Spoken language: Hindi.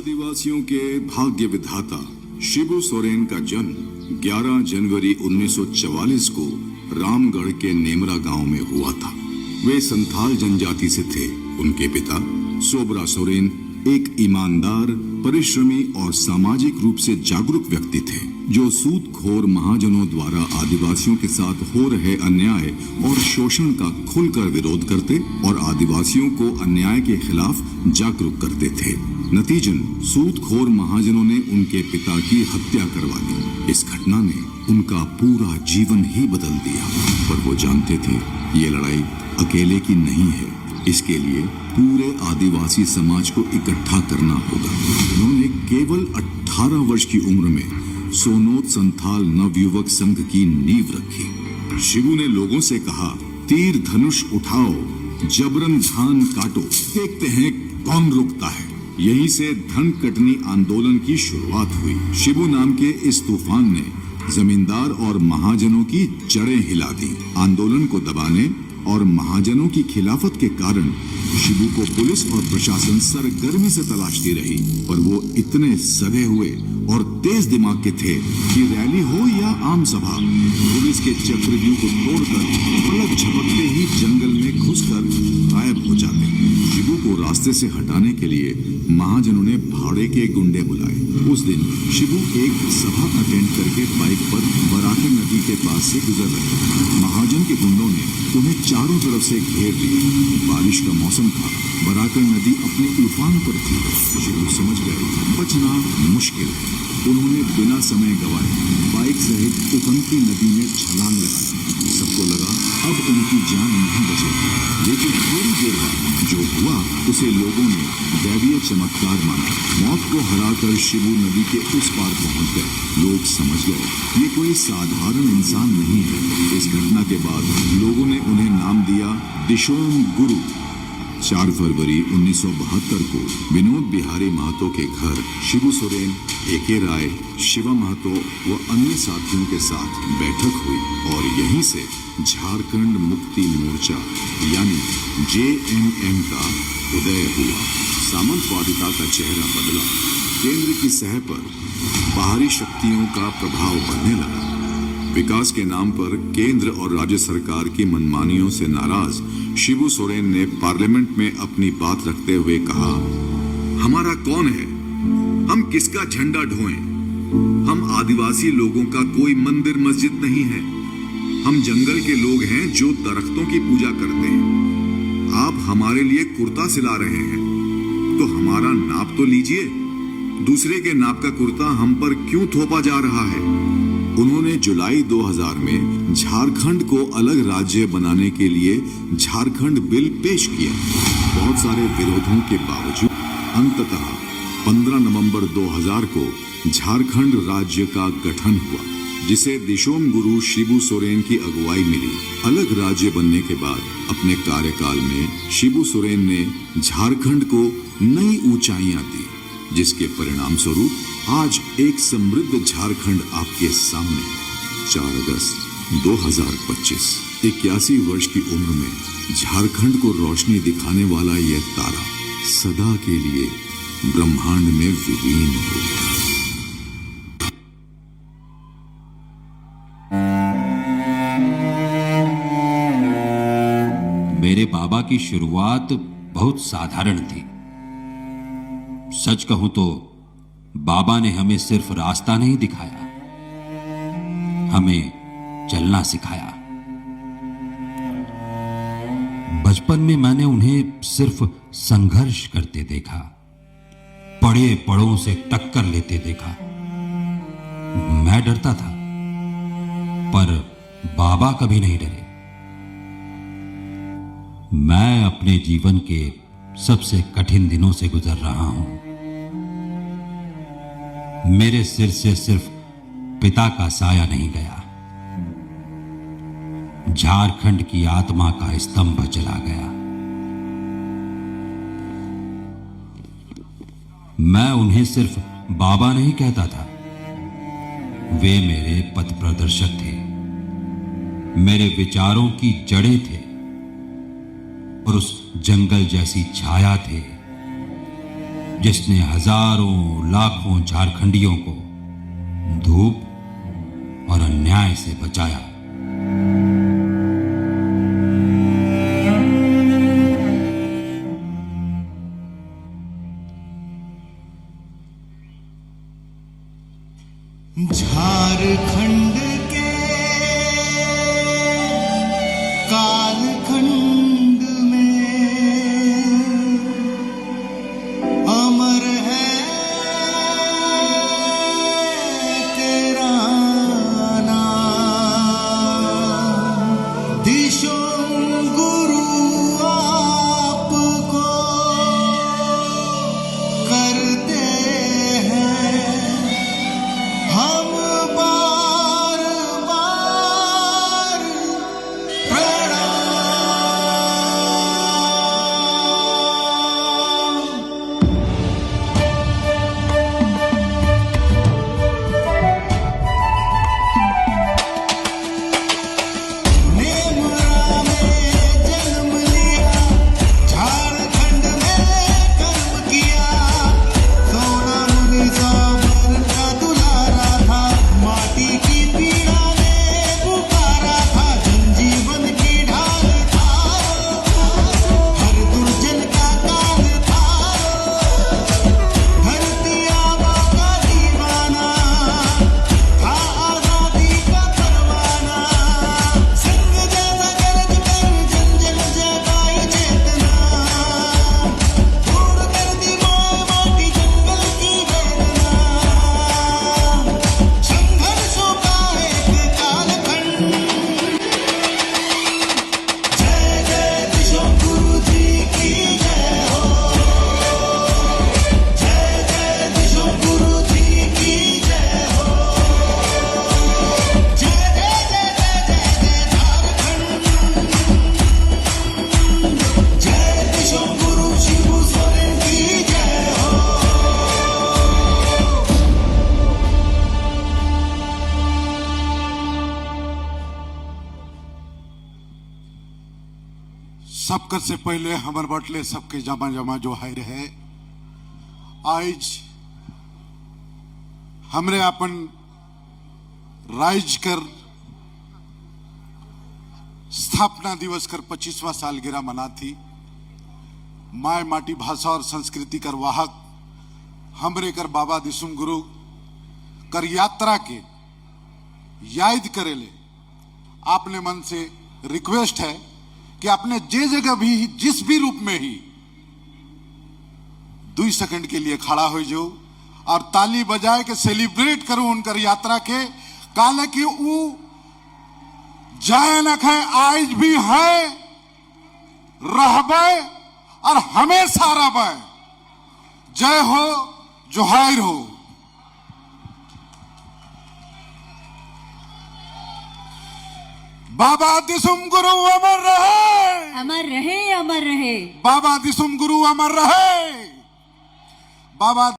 आदिवासियों के भाग्य विधाता शिबू सोरेन का जन्म 11 जनवरी 1944 को रामगढ़ के नेमरा गांव में हुआ था। वे संथाल जनजाति से थे। उनके पिता सोबरा सोरेन एक ईमानदार, परिश्रमी और सामाजिक रूप से जागरूक व्यक्ति थे, जो सूदखोर महाजनों द्वारा आदिवासियों के साथ हो रहे अन्याय और शोषण का खुलकर विरोध करते और आदिवासियों को अन्याय के खिलाफ जागरूक करते थे। नतीजन सूदखोर महाजनों ने उनके पिता की हत्या करवा दी। इस घटना ने उनका पूरा जीवन ही बदल दिया, पर वो जानते थे ये लड़ाई अकेले की नहीं है। इसके लिए पूरे आदिवासी समाज को इकट्ठा करना होगा। उन्होंने केवल 18 वर्ष की उम्र में सोनोत संथाल नवयुवक संघ की नींव रखी। शिबू ने लोगों से कहा, तीर धनुष उठाओ, जबरन धान काटो, देखते हैं कौन रुकता है। यहीं से धन कटनी आंदोलन की शुरुआत हुई। शिबू नाम के इस तूफान ने जमींदार और महाजनों की जड़ें हिला दी। आंदोलन को दबाने और महाजनों की खिलाफत के कारण शिबू को पुलिस और प्रशासन सरगर्मी से तलाशती रही, पर वो इतने सगे हुए और तेज दिमाग के थे कि रैली हो या आम सभा, पुलिस के चक्रव्यूह को तोड़कर पलक झपकते ही जंगल में घुसकर गायब हो जाते। शिबू को रास्ते से हटाने के लिए महाजनों ने भाड़े के गुंडे बुलाए। उस दिन शिबू एक सभा अटेंड करके बाइक पर बराकर नदी के पास से गुजर रहे थे। महाजन के गुंडों ने उन्हें चारों तरफ से घेर लिया। बारिश का मौसम था, बराकर नदी अपने उफान पर थी। शिबू समझ गए बचना मुश्किल है। उन्होंने बिना समय गवाए बाइक सहित उफनती नदी में छलांग लगा दी। सबको लगा अब उनकी जान नहीं बचेगी, लेकिन थोड़ी देर बाद जो हुआ उसे लोगों ने दैवीय चमत्कार माना। मौत को हराकर शिबू नदी के उस पार पहुंच गए। लोग समझ गए ये कोई साधारण इंसान नहीं है। इस घटना के बाद लोगों ने उन्हें नाम दिया दिशोम गुरु। 4 फरवरी 1972 को विनोद बिहारी महतो के घर शिबू सोरेन, एके राय, शिवा महतो व अन्य साथियों के साथ बैठक हुई और यहीं से झारखंड मुक्ति मोर्चा यानी JMM का उदय हुआ। सामंतवादिता का चेहरा बदला। केंद्र की सह पर बाहरी शक्तियों का प्रभाव बढ़ने लगा। विकास के नाम पर केंद्र और राज्य सरकार की मनमानियों से नाराज शिबू सोरेन ने पार्लियामेंट में अपनी बात रखते हुए कहा, हमारा कौन है? हम किसका झंडा ढोएं? हम आदिवासी लोगों का कोई मंदिर मस्जिद नहीं है। हम जंगल के लोग हैं जो दरख्तों की पूजा करते हैं। आप हमारे लिए कुर्ता सिला रहे हैं तो हमारा नाप तो लीजिए। दूसरे के नाप का कुर्ता हम पर क्यों थोपा जा रहा है? उन्होंने जुलाई 2000 में झारखंड को अलग राज्य बनाने के लिए झारखंड बिल पेश किया। बहुत सारे विरोधों के बावजूद अंततः 15 नवंबर 2000 को झारखंड राज्य का गठन हुआ, जिसे दिशोम गुरु शिबू सोरेन की अगुवाई मिली। अलग राज्य बनने के बाद अपने कार्यकाल में शिबू सोरेन ने झारखंड को नई ऊंचाइयां दी, जिसके परिणाम स्वरूप आज एक समृद्ध झारखंड आपके सामने। 4 अगस्त 2025, 81 वर्ष की उम्र में झारखंड को रोशनी दिखाने वाला यह तारा सदा के लिए ब्रह्मांड में विलीन हो गया। मेरे बाबा की शुरुआत बहुत साधारण थी। सच कहूं तो बाबा ने हमें सिर्फ रास्ता नहीं दिखाया, हमें चलना सिखाया। बचपन में मैंने उन्हें सिर्फ संघर्ष करते देखा, बड़े बड़ों से टक्कर लेते देखा। मैं डरता था, पर बाबा कभी नहीं डरे। मैं अपने जीवन के सबसे कठिन दिनों से गुजर रहा हूं। मेरे सिर से सिर्फ पिता का साया नहीं गया, झारखंड की आत्मा का स्तंभ चला गया। मैं उन्हें सिर्फ बाबा नहीं कहता था, वे मेरे पथ प्रदर्शक थे, मेरे विचारों की जड़ें थे और उस जंगल जैसी छाया थे जिसने हजारों लाखों झारखंडियों को धूप और अन्याय से बचाया। झारखंड के कालखंड में अमर है तेरा नाम। दिशों गुरु आपको करते हैं हम बार बार प्रणाम। नेमरा में जन्म लिया, झारखंड में कर्म किया। सोना निजावर का दुलारा था, माटी की पीड़ा में पुकारा था। जनजीवन की ढाल था, हर दुर्जन का काल था। धरती आबा का दीवाना था, आजादी का परवाना। संग जैसा गरज कर जन जन जगाई चेतना, तोड़ कर दी माय माटी जंगल की वेदना। संघर्षों का एक कालखंड। जय जय दिशो गुरु जी की जय हो। जय जय दिशो गुरु जी की जय हो। जय जय जय जय जय जय झारखंड। जय दिशो गुरु शिबू सोरेन की जय हो। सबकर से पहले हमर बटले सबके जमा जमा जो है रहे। आज हमरे अपन राइज कर स्थापना दिवस कर 25वां सालगिरह मना थी। माय माटी भाषा और संस्कृति कर वाहक हमरे कर बाबा दिसुम गुरु कर यात्रा के याद करेले। आपने मन से रिक्वेस्ट है कि आपने जे जगह भी जिस भी रूप में ही 2 सेकंड के लिए खड़ा हो जाओ और ताली बजाए के सेलिब्रेट करो उनकर यात्रा के। काले कि वो जाए न खे, आज भी है, रहबे और हमेशा रहबे। जय हो, जोहार हो। बाबा दिसुम गुरु अमर रहे। अमर रहे, अमर रहे। बाबा दिसुम गुरु अमर रहे। बाबा